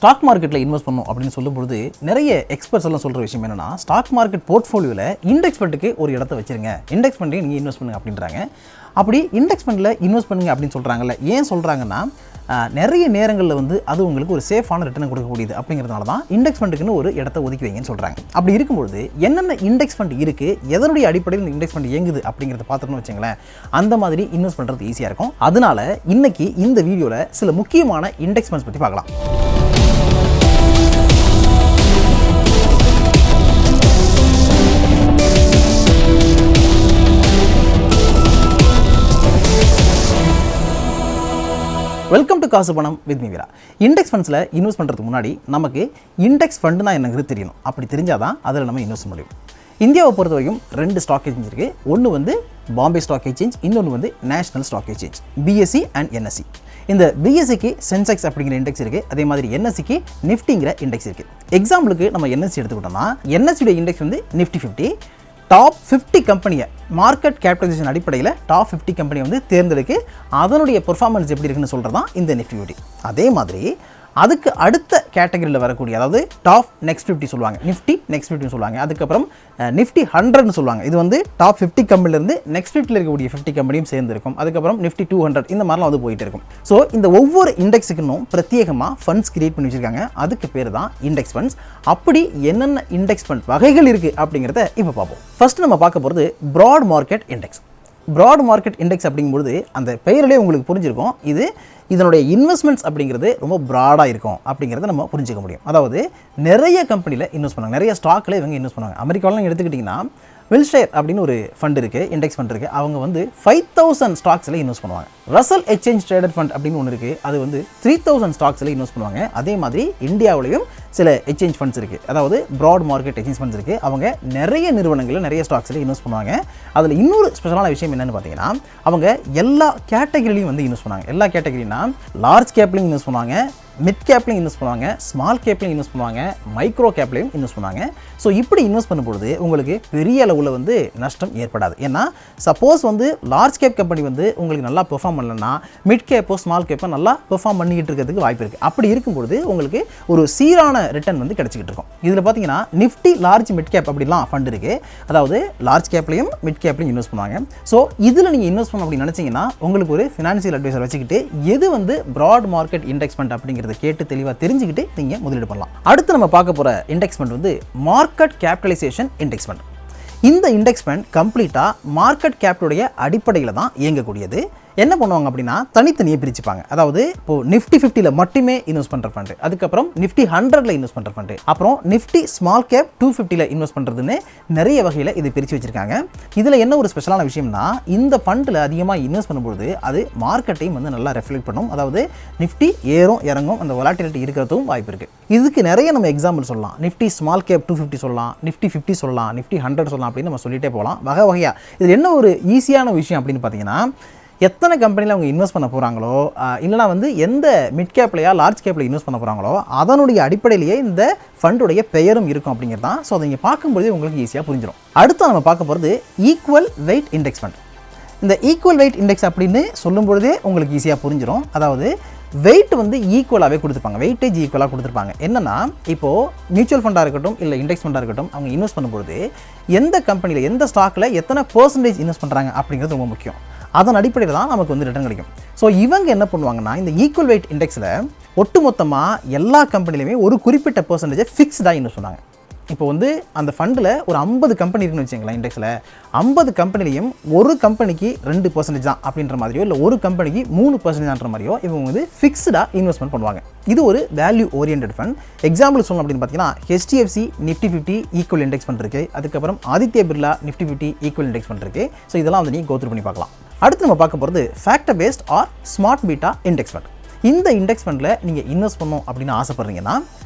Stock மார்க்கெட்டில் invest பண்ணணும் அப்படின்னு சொல்லும்போது நிறைய எக்ஸ்பர்ட்ஸ் எல்லாம் சொல்கிற விஷயம் என்னென்னா, ஸ்டாக் மார்க்கெட் போர்ட்ஃபோலியோவில் இண்டெக்ஸ் ஃபண்டுக்கு ஒரு இடத்த வச்சுருங்க, இண்டெக்ஸ் ஃபண்டே நீங்கள் இன்வெஸ்ட் பண்ணுங்க அப்படின்றாங்க. அப்படி இண்டெக்ஸ் ஃபண்டில் இன்வெஸ்ட் பண்ணுங்க அப்படின்னு சொல்கிறாங்கல்ல, ஏன் சொல்கிறாங்கன்னா நிறைய நேரங்களில் வந்து அது உங்களுக்கு ஒரு சேஃபான ரிட்டர்ன் கொடுக்கக்கூடியது அப்படிங்கிறதுனால தான் இண்டெக்ஸ் ஃபண்டுக்குன்னு ஒரு இடத்த ஒதுக்கி வைங்கன்னு சொல்கிறாங்க. அப்படி இருக்கும்போது என்னென்ன இண்டெக்ஸ் ஃபண்ட் இருக்குது, எதனுடைய அடிப்படையில் இந்த இண்டெக்ஸ் ஃபண்ட் இயங்குது அப்படிங்கிறத பார்த்துட்டோம்னு வச்சுங்களேன், அந்த மாதிரி இன்வெஸ்ட் பண்ணுறது ஈஸியாக இருக்கும். அதனால இன்னைக்கு இந்த வீடியோவில் சில முக்கியமான இண்டெக்ஸ் ஃபண்ட்ஸ் பற்றி பார்க்கலாம். வெல்கம் டு காசு பணம் வித் மீரா. இண்டெக்ஸ் ஃபண்ட்ஸில் இன்வெஸ்ட் பண்ணுறதுக்கு முன்னாடி நமக்கு இண்டெக்ஸ் ஃபண்டுனா என்னங்கிறது தெரியணும். அப்படி தெரிஞ்சால் தான் அதில் நம்ம இன்வெஸ்ட் முடியும். இந்தியாவை பொறுத்த வரைக்கும் 2 ஸ்டாக் எக்ஸ்சேஞ்ச் இருக்குது. ஒன்று வந்து பாம்பே ஸ்டாக் எக்ஸ்சேஞ்ச், இன்னொன்று வந்து national stock exchange, BSE and NSE. இந்த பிஎஸ்சிக்கு சென்செக்ஸ் அப்படிங்கிற இண்டெக்ஸ் இருக்குது, அதே மாதிரி என்எஸ்சிக்கு நிஃப்டிங்கிற இண்டெக்ஸ் இருக்குது. எக்ஸாம்பிளுக்கு நம்ம என்எஸ்சி எடுத்துக்கிட்டோம்னா, என்எஸ்சியோட இண்டெக்ஸ் வந்து நிஃப்டி 50. டாப் 50 கம்பெனியை மார்க்கெட் கேபிட்டலைசேஷன் அடிப்படையில் டாப் 50 கம்பெனியை வந்து தேர்ந்தெடுக்கு அதனுடைய பெர்ஃபார்மன்ஸ் எப்படி இருக்குன்னு சொல்கிறது தான் இந்த நிஃப்டி 50. அதே மாதிரி அதுக்கு அடுத்த கேட்டகரியில் வரக்கூடிய, அதாவது டாப் நெக்ஸ்ட் 50 சொல்லுவாங்க, நிஃப்டி நெக்ஸ்ட் 50 சொல்லுவாங்க. அதுக்கப்புறம் நிஃப்டி 100ன்னு சொல்லுவாங்க. இது வந்து டாப் 50 கம்பெனிலேருந்து நெக்ஸ்ட் 50 இருக்கக்கூடிய 50 கம்பெனியும் சேர்ந்து இருக்கும். அதுக்கப்புறம் நிஃப்டி 200 இந்த மாதிரிலாம் வந்து போயிட்டு இருக்கும். ஸோ இந்த ஒவ்வொரு இண்டெக்ஸுக்குன்னும் பிரத்யேகமாக ஃபண்ட்ஸ் கிரியேட் பண்ணி வச்சிருக்காங்க. அதுக்கு பேர் தான் இண்டெக்ஸ் ஃபண்ட்ஸ். அப்படி என்னென்ன இண்டெக்ஸ் ஃபண்ட் வகைகள் இருக்குது அப்படிங்கிறத இப்போ பார்ப்போம். ஃபர்ஸ்ட் நம்ம பார்க்க போகிறது broad market index. Broad market index அப்படிங்கும்போது அந்த பெயரிலே உங்களுக்கு புரிஞ்சிருக்கும், இதனுடைய இன்வெஸ்ட்மெண்ட்ஸ் அப்படிங்கிறது ரொம்ப ப்ராடாக இருக்கும் அப்படிங்கிறத நம்ம புரிஞ்சிக்க முடியும். அதாவது நிறைய கம்பெனியில் இன்வெஸ்ட் பண்ணுவாங்க, நிறைய ஸ்டாக்கில் இவங்க இன்வெஸ்ட் பண்ணுவாங்க. அமெரிக்காவில் எடுத்துக்கிட்டிங்கன்னா வில்ஷேர் அப்படின்னு ஒரு ஃபண்ட் இருக்குது, இண்டெக்ஸ் ஃபண்ட் இருக்குது. அவங்க வந்து 5000 ஸ்டாக்ஸில் இன்வெஸ்ட் பண்ணுவாங்க. ரசல் எக்ஸ்சேஞ்ச் ட்ரேடட் ஃபண்ட் அப்படின்னு ஒன்று இருக்குது, அது வந்து 3000 ஸ்டாக்ஸில் இன்வெஸ்ட் பண்ணுவாங்க. அதே மாதிரி இந்தியாவிலையும் சில எக்ஸ்சேஞ்ச் ஃபண்ட்ஸ் இருக்குது, அதாவது ப்ராட் மார்க்கெட் எக்ஸ்சேஞ்ச் ஃபண்ட்ஸ் இருக்குது. அவங்க நிறைய நிறுவனங்களில் நிறைய ஸ்டாக்ஸில் இன்வெஸ்ட் பண்ணுவாங்க. அதில் இன்னொரு ஸ்பெஷலான விஷயம் என்னென்னு பார்த்தீங்கன்னா, அவங்க எல்லா கேட்டகரிலையும் வந்து இன்வெஸ்ட் பண்ணுவாங்க. எல்லா கேட்டகரினா லார்ஜ் கேப்லையும் இன்வெஸ்ட் பண்ணுவாங்க, மிட் கேப்லையும் இன்வெஸ்ட் பண்ணுவாங்க, ஸ்மால் கேப்லையும் இன்வெஸ்ட் பண்ணுவாங்க, மைக்ரோ கேப்லையும் இன்வெஸ்ட் பண்ணுவாங்க. ஸோ இப்படி இன்வெஸ்ட் பண்ணும்போது உங்களுக்கு பெரிய அளவில் வந்து நஷ்டம் ஏற்படாது. ஏன்னா சப்போஸ் வந்து லார்ஜ் கேப் கம்பெனி வந்து உங்களுக்கு நல்லா பெர்ஃபார்ம் பண்ணலன்னா, மிட் கேப்போ ஸ்மால் கேப்போ நல்லா பெர்ஃபார்ம் பண்ணிக்கிட்டு இருக்கிறதுக்கு வாய்ப்பு இருக்குது. அப்படி இருக்கும்போது உங்களுக்கு ஒரு சீரான ரிட்டர்ன் வந்து கிடச்சிக்கிட்டு இருக்கும். இதில் பார்த்தீங்கன்னா நிஃப்டி லார்ஜ் மிட் கேப் அப்படிலாம் ஃபண்ட் இருக்குது. அதாவது லார்ஜ் கேப்லையும் மிட் கேப்லையும் இன்வெஸ்ட் பண்ணுவாங்க. ஸோ இதில் நீங்கள் இன்வெஸ்ட் பண்ண அப்படின்னு நினச்சிங்கன்னா, உங்களுக்கு ஒரு ஃபினான்ஷியல் அட்வைசர் வச்சுக்கிட்டு எது வந்து ப்ராட் மார்க்கெட் இண்டெக்ஸ் ஃபண்ட் அப்படிங்கிறத கேட்டு தெளிவாக தெரிஞ்சுக்கிட்டு நீங்கள் முதலீடு பண்ணலாம். அடுத்து நம்ம பார்க்க போகிற இண்டெக்ஸ் ஃபண்ட் வந்து மார்க்கெட் கேபிட்டலைசேஷன் இண்டெக்ஸ் ஃபண்ட். இந்த இண்டெக்ஸ் ஃபண்ட் கம்ப்ளீட்டாக மார்க்கெட் கேபிட்டலுடைய அடிப்படையில் தான் இயங்கக்கூடியது. என்ன பண்ணுவாங்க அப்படின்னா, தனித்தனியே பிரிச்சுப்பாங்க. அதாவது இப்போ நிஃப்டி 50ல மட்டுமே இன்வெஸ்ட் பண்ணுற ஃபண்டு, அதுக்கப்புறம் நிஃப்டி 100ல இன்வெஸ்ட் பண்ணுற ஃபண்டு, அப்புறம் நிஃப்டி ஸ்மால் கேப் 250ல இன்வெஸ்ட் பண்ணுறதுன்னு நிறைய வகையில் இது பிரித்து வச்சிருக்காங்க. இதில் என்ன ஒரு ஸ்பெஷலான விஷயம்னா, இந்த ஃபண்டில் அதிகமாக இன்வெஸ்ட் பண்ணும்போது அது மார்க்கெட்டையும் வந்து நல்லா ரெஃப்ளெக்ட் பண்ணும். அதாவது நிஃப்டி ஏறும் இறங்கும், அந்த வொலாட்டிலிட்டி இருக்கிறதும் வாய்ப்பு இருக்குது. இதுக்கு நிறைய நம்ம எக்ஸாம்பிள் சொல்லலாம். நிஃப்டி ஸ்மால் கேப் 250 சொல்லலாம், நிஃப்டி 50 சொல்லலாம், நிஃப்டி 100 சொல்லலாம் அப்படின்னு நம்ம சொல்லிட்டே போகலாம் வகை வகையாக. இது என்ன ஒரு ஈஸியான விஷயம் அப்படின்னு பார்த்தீங்கன்னா, எத்தனை கம்பெனியில் அவங்க இன்வெஸ்ட் பண்ண போகிறாங்களோ, இல்லைனா வந்து எந்த மிட் கேப்லையா லார்ஜ் கேப்பில் இன்வெஸ்ட் பண்ண போகிறாங்களோ அதனுடைய அடிப்படையிலேயே இந்த ஃபண்டுடைய பெயரும் இருக்கும் அப்படிங்கிறது தான். ஸோ அதை நீங்கள் பார்க்கும்போது உங்களுக்கு ஈஸியாக புரிஞ்சிடும். அடுத்து நம்ம பார்க்க போகிறது ஈக்குவல் வெயிட் இண்டெக்ஸ் ஃபண்ட். இந்த ஈக்குவல் வெயிட் இண்டெக்ஸ் அப்படின்னு சொல்லும்பொழுதே உங்களுக்கு ஈஸியாக புரிஞ்சிடும். அதாவது வெயிட் வந்து ஈக்குவலாகவே கொடுத்துருப்பாங்க, வெயிட்டேஜ் ஈக்குவலாக கொடுத்துருப்பாங்க. என்னென்னா, இப்போது மியூச்சுவல் ஃபண்டாக இருக்கட்டும் இல்லை இண்டெக்ஸ் ஃபண்டாக இருக்கட்டும், அவங்க இன்வெஸ்ட் பண்ணும்போது எந்த கம்பெனியில் எந்த ஸ்டாக்கில் எத்தனை % இன்வெஸ்ட் பண்ணுறாங்க அப்படிங்கிறது ரொம்ப முக்கியம். அதன் அடிப்படையில் தான் நமக்கு வந்து ரிட்டர்ன் கிடைக்கும். ஸோ இவங்க என்ன பண்ணுவாங்கன்னா, இந்த ஈக்குவல் வெயிட் இண்டெக்ஸில் ஒட்டுமொத்தமாக எல்லா கம்பெனிலையுமே ஒரு குறிப்பிட்ட % ஃபிக்ஸ்டாக இன்வெஸ்ட் பண்ணாங்க. இப்போ வந்து அந்த ஃபண்டில் ஒரு 50 கம்பெனி இருக்குன்னு வச்சுங்களேன், இண்டெக்ஸில் 50 கம்பெனிலையும் ஒரு கம்பெனிக்கு 2% தான் அப்படின்ற மாதிரியோ, இல்லை ஒரு கம்பெனிக்கு 3% மாதிரியோ இவங்க வந்து ஃபிக்ஸ்டாக இன்வெஸ்ட்மெண்ட் பண்ணுவாங்க. இது ஒரு வேல்யூ ஓரியன்ட் ஃபண்ட். எக்ஸாம்பிள் சொல்லணும் அப்படின்னு பார்த்தீங்கன்னா, HDFC Nifty 50 equal index fund இருக்குது, அதுக்கப்புறம் Aditya Birla Nifty 50 equal index fund இருக்குது. ஸோ இதெல்லாம் வந்து நீங்கள் கோத்ரூ பண்ணி பார்க்கலாம். அடுத்து நம்ம பார்க்க போகிறது factor based or smart beta index fund. இந்த இண்டெக்ஸ் ஃபண்டில் நீங்கள் இன்வெஸ்ட் பண்ணணும் அப்படின்னு ஆசைப்படுறீங்கன்னா,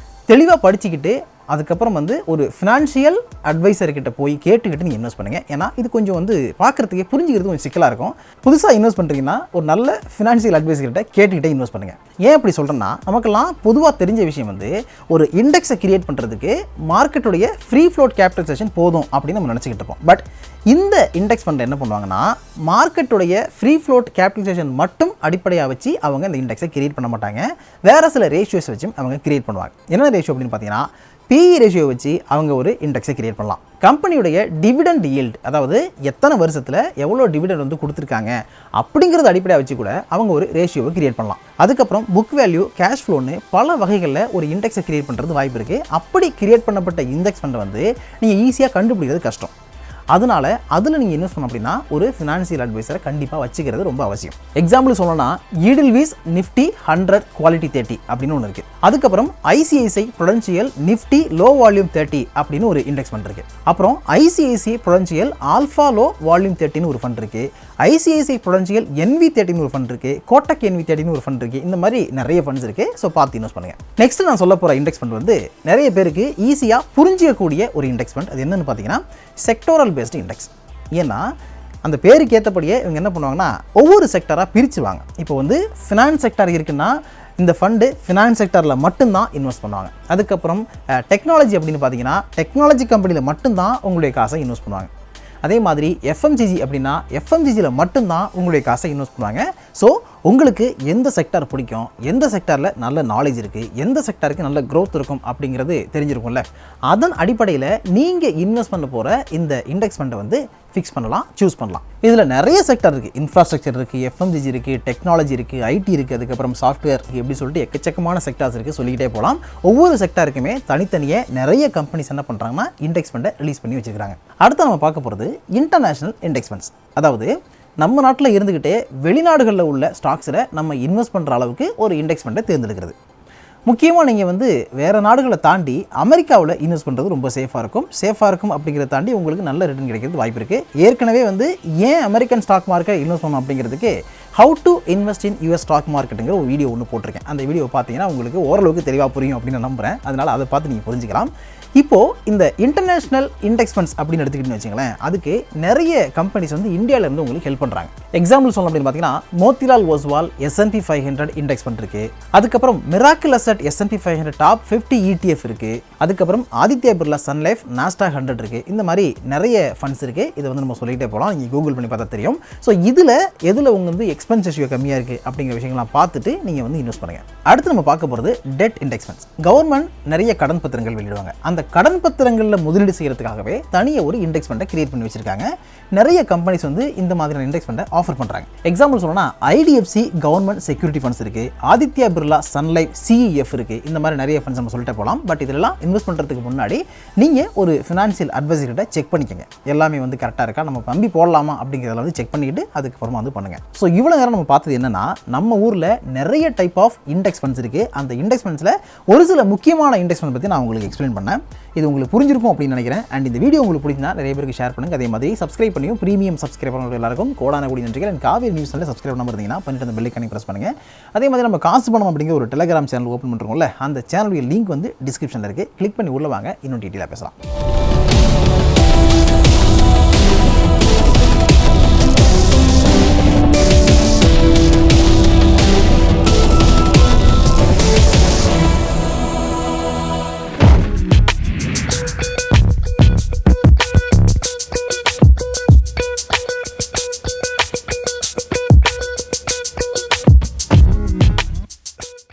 தெளிவாக படிச்சுக்கிட்டு அதுக்கப்புறம் வந்து ஒரு ஃபினான்ஷியல் அட்வைசர் கிட்ட போய் கேட்டுக்கிட்டு நீங்கள் இன்வெஸ்ட் பண்ணுங்கள். ஏன்னா இது கொஞ்சம் வந்து பார்க்குறதுக்கே புரிஞ்சுக்கிறது கொஞ்சம் சிக்கலாக இருக்கும். புதுசாக இன்வெஸ்ட் பண்ணுறீங்கன்னா ஒரு நல்ல ஃபினான்ஷியல் அட்வைசர் கிட்ட கேட்டுக்கிட்டே இன்வெஸ்ட் பண்ணுங்கள். ஏன் அப்படி சொல்கிறேன்னா, நமக்கெல்லாம் பொதுவாக தெரிஞ்ச விஷயம் வந்து ஒரு இண்டெக்ஸை கிரியேட் பண்ணுறதுக்கு மார்க்கெட்டுடைய ஃப்ரீ ஃப்ளோட் கேபிட்டலைசேஷன் போதும் அப்படின்னு நம்ம நினச்சிக்கிட்டு இருப்போம். பட் இந்த இண்டெக்ஸ் ஃபண்ட் என்ன பண்ணுவாங்கன்னா, மார்க்கெட்டுடைய ஃப்ரீ ஃப்ளோட் கேபிட்டலைசேஷன் மட்டும் அடிப்படையாக வச்சு அவங்க இந்த இண்டெக்ஸை கிரியேட் பண்ண மாட்டாங்க. வேறு சில ரேஷியோஸ் வச்சும் அவங்க கிரியேட் பண்ணுவாங்க. என்ன ரேஷியோ அப்படின்னு பார்த்தீங்கன்னா, PE ரேஷியோ வச்சு அவங்க ஒரு இண்டெக்ஸை கிரியேட் பண்ணலாம். கம்பெனியுடைய டிவிடெண்ட் ஈல்ட், அதாவது எத்தனை வருஷத்தில் எவ்வளோ டிவிடெண்ட் வந்து கொடுத்துருக்காங்க அப்படிங்கிறது அடிப்படையாக வச்சு கூட அவங்க ஒரு ரேஷியோவை கிரியேட் பண்ணலாம். அதுக்கப்புறம் புக் வேல்யூ, கேஷ் ஃப்ளோன்னு பல வகைகளில் ஒரு இண்டெக்ஸை கிரியேட் பண்ணுறது வாய்ப்பு இருக்குது. அப்படி கிரியேட் பண்ணப்பட்ட இண்டெக்ஸ் ஃபண்டை வந்து நீங்கள் ஈஸியாக கண்டுபிடிக்கிறது கஷ்டம். அதனால் அதில் நீங்கள் இன்வெஸ்ட் பண்ண அப்படின்னா ஒரு ஃபினான்ஷியல் அட்வைசரை கண்டிப்பாக வச்சுக்கிறது ரொம்ப அவசியம். எக்ஸாம்பிள் சொல்லணும்னா ஈடில்விஸ் நிஃப்டி 100 குவாலிட்டி 30 அப்படின்னு ஒன்று இருக்குது. அதுக்கப்புறம் ICICI Prudential Nifty low volume 30 அப்படின்னு ஒரு இண்டெக்ஸ் ஃபண்ட் இருக்குது. அப்புறம் ICICI Prudential alpha low volume 30ன்னு ஒரு ஃபண்ட் இருக்குது. ICICI ப்ருடென்ஷியல் NV30ன்னு ஒரு ஃபண்ட் இருக்குது. கோட்டக் NV30ன்னு ஒரு ஃபண்ட் இருக்குது. இந்த மாதிரி நிறைய ஃபண்ட்ஸ் இருக்குது. ஸோ பார்த்து இன்வெஸ்ட் பண்ணுங்கள். நெக்ஸ்ட் நான் சொல்ல போகிற இண்டெக்ஸ் ஃபண்ட் வந்து நிறைய பேருக்கு ஈஸியாக புரிஞ்சிக்கக்கூடிய ஒரு இண்டெக்ஸ் ஃபண்ட். அது என்னென்னு பார்த்தீங்கன்னா செக்டோரல் பேஸ்டு இண்டெக்ஸ். ஏன்னா அந்த பேருக்கு ஏற்றபடியே இவங்க என்ன பண்ணுவாங்கன்னா ஒவ்வொரு செக்டராக பிரிச்சுவாங்க. இப்போ வந்து ஃபினான்ஸ் செக்டர் இருக்குன்னா இந்த ஃபண்டு ஃபினான்ஸ் செக்டரில் மட்டும்தான் இன்வெஸ்ட் பண்ணுவாங்க. அதுக்கப்புறம் டெக்னாலஜி அப்படின்னு பார்த்தீங்கன்னா டெக்னாலஜி கம்பெனியில் மட்டும்தான் உங்களுடைய காசை இன்வெஸ்ட் பண்ணுவாங்க. அதே மாதிரி FMCG அப்படின்னா FMCGயில் மட்டும்தான் உங்களுடைய காசை இன்வெஸ்ட் பண்ணுவாங்க. ஸோ உங்களுக்கு எந்த செக்டார் பிடிக்கும், எந்த செக்டாரில் நல்ல நாலேஜ் இருக்குது, எந்த செக்டாருக்கு நல்ல க்ரோத் இருக்கும் அப்படிங்கிறது தெரிஞ்சிருக்கும்ல. அதன் அடிப்படையில் நீங்கள் இன்வெஸ்ட் பண்ண போகிற இந்த இண்டெக்ஸ் ஃபண்டை வந்து ஃபிக்ஸ் பண்ணலாம், சூஸ் பண்ணலாம். இதில் நிறைய செக்டர் இருக்குது. இன்ஃப்ராஸ்ட்ரக்சர் இருக்குது, FMCG இருக்குது, டெக்னாலஜி இருக்குது, IT இருக்குது, அதுக்கப்புறம் சாஃப்ட்வேர் இருக்குது, எப்படி சொல்லிட்டு எக்கச்சக்கமான செக்டார்ஸ் இருக்குது, சொல்லிக்கிட்டே போகலாம். ஒவ்வொரு செக்டாருக்குமே தனித்தனியாக நிறைய கம்பெனிஸ் என்ன பண்ணுறாங்கன்னா இண்டெக்ஸ் ஃபண்டை ரிலீஸ் பண்ணி வச்சுருக்காங்க. அடுத்து நம்ம பார்க்க போகிறது இன்டர்நேஷ்னல் இண்டெக்ஸ் ஃபண்ட்ஸ். அதாவது நம்ம நாட்டில் இருந்துக்கிட்டே வெளிநாடுகளில் உள்ள ஸ்டாக்ஸில் நம்ம இன்வெஸ்ட் பண்ணுற அளவுக்கு ஒரு இண்டெக்ஸ் ஃபண்டை தேர்ந்தெடுக்கிறது. முக்கியமாக நீங்கள் வந்து வேறு நாடுகளை தாண்டி அமெரிக்காவில் இன்வெஸ்ட் பண்ணுறது ரொம்ப சேஃபாக இருக்கும் அப்படிங்கிறத தாண்டி உங்களுக்கு நல்ல ரிட்டர்ன் கிடைக்கிறது வாய்ப்பு இருக்குது. ஏற்கனவே வந்து ஏன் அமெரிக்கன் ஸ்டாக் மார்க்கெட் இன்வெஸ்ட் பண்ணணும் அப்படிங்கிறதுக்கு how to invest in US stock மார்க்கெட்டுங்கிற ஒரு வீடியோ ஒன்று போட்டிருக்கேன். அந்த வீடியோ பார்த்தீங்கன்னா உங்களுக்கு ஓரளவுக்கு தெளிவாக புரியும் அப்படின்னு நான் நம்புகிறேன். அதனால் அதை பார்த்து நீங்கள் புரிஞ்சுக்கலாம். இப்போது இந்த இன்டர்நேஷ்னல் இண்டெக்ஸ் ஃபண்ட்ஸ் அப்படின்னு எடுத்துக்கிட்டுன்னு வச்சுங்களேன், அதுக்கு நிறைய கம்பெனிஸ் வந்து இந்தியாவிலேருந்து உங்களுக்கு ஹெல்ப் பண்ணுறாங்க. எக்ஸாம்பிள் சொல்லணும் அப்படின்னு பார்த்தீங்கன்னா Motilal Oswal S&P 500 index fund இருக்குது. அதுக்கப்புறம் miracle asset S&P 500 top 50 ETF இருக்குது. அதுக்கப்புறம் Aditya Birla Sun Life Nasdaq 100 இருக்குது. இந்த மாதிரி நிறைய ஃபண்ட்ஸ் இருக்குது. இதை வந்து நம்ம சொல்லிகிட்டே போகலாம். நீங்கள் கூகுள் பண்ணி பார்த்தா தெரியும். ஸோ எதில் உங்க வந்து எக்ஸ்பென்ஸ் ரேஷியோ கம்மியாக இருக்குது அப்படிங்கிற விஷயங்கள்லாம் பார்த்துட்டு நீங்கள் வந்து இன்வெஸ்ட் பண்ணுங்கள். அடுத்து நம்ம பார்க்க போகிறது டெட் இண்டெக்ஸ் ஃபண்ட்ஸ். கவர்மெண்ட் நிறைய கடன் பத்திரங்கள் வெளியிடுவாங்க. அந்த கடன் பத்திரங்களில் முதலீடு செய்யறதுக்காகவே தனியாக ஒரு இண்டெக்ஸ் ஃபண்டை கிரியேட் பண்ணி வச்சிருக்காங்க. நிறைய கம்பெனிஸ் வந்து இந்த மாதிரியான இண்டெக்ஸ் ஃபண்டை ஆஃபர் பண்ணுறாங்க. எக்ஸாம்பிள் சொல்லணும்னா IDFC கவர்மெண்ட் செக்யூரிட்டி ஃபண்ட்ஸ் இருக்குது, Aditya Birla Sun Life CEF இருக்குது. இந்த மாதிரி நிறைய ஃபண்ட்ஸ் நம்ம சொல்லிட்டு போகலாம். பட் இதெல்லாம் இன்வெஸ்ட் பண்ணுறதுக்கு முன்னாடி நீங்கள் ஒரு ஃபினான்ஷியல் அட்வைசர்கிட்ட செக் பண்ணிக்கோங்க. எல்லாமே வந்து கரெக்டாக இருக்கா, நம்ம நம்பி போடலாமா அப்படிங்கிறத வந்து செக் பண்ணிக்கிட்டு அதுக்கப்புறமா வந்து பண்ணுங்கள். ஸோ இவ்வளோ நேரம் நம்ம பார்த்தது என்னன்னா, நம்ம ஊரில் நிறைய டைப் ஆஃப் இண்டெக்ஸ் ஃபண்ட்ஸ் இருக்குது. அந்த இண்டெக்ஸ் ஃபண்ட்ஸில் ஒரு சில முக்கியமான இண்டெக்ஸ் ஃபண்ட் பற்றி நான் உங்களுக்கு எக்ஸ்பிளைன் பண்ணேன். இது உங்களுக்கு புரிஞ்சிருக்கும் அப்படின்னு நினைக்கிறேன். அண்ட் இந்த வீடியோ உங்களுக்கு பிடிச்சிருந்தா நிறைய பேருக்கு ஷேர் பண்ணுங்க. அதே மாதிரி சப்ஸ்கிரைப் பண்ணியும் ப்ரீமியம் சப்ஸ்கிரைபர் எல்லாருக்கும் கோடான கூடிய நன்றிகள். And Kaveri news channel subscribe பண்ணாமல் இருந்தீங்கன்னா பண்ணிட்டு அந்த பெல் ஐகானை பிரஸ் பண்ணுங்க. அதே மாதிரி நம்ம காசு பணம் அப்படிங்கிற ஒரு டெலகிராம் சேனல் ஓப்பன் பண்ணுறோம்ல, அந்த சேனலுடைய லிங்க் வந்து டிஸ்கிரிப்ஷனில் இருக்குது. கிளிக் பண்ணி உள்ள வாங்க, இன்னும் டீட்டெயிலாக பேசலாம்.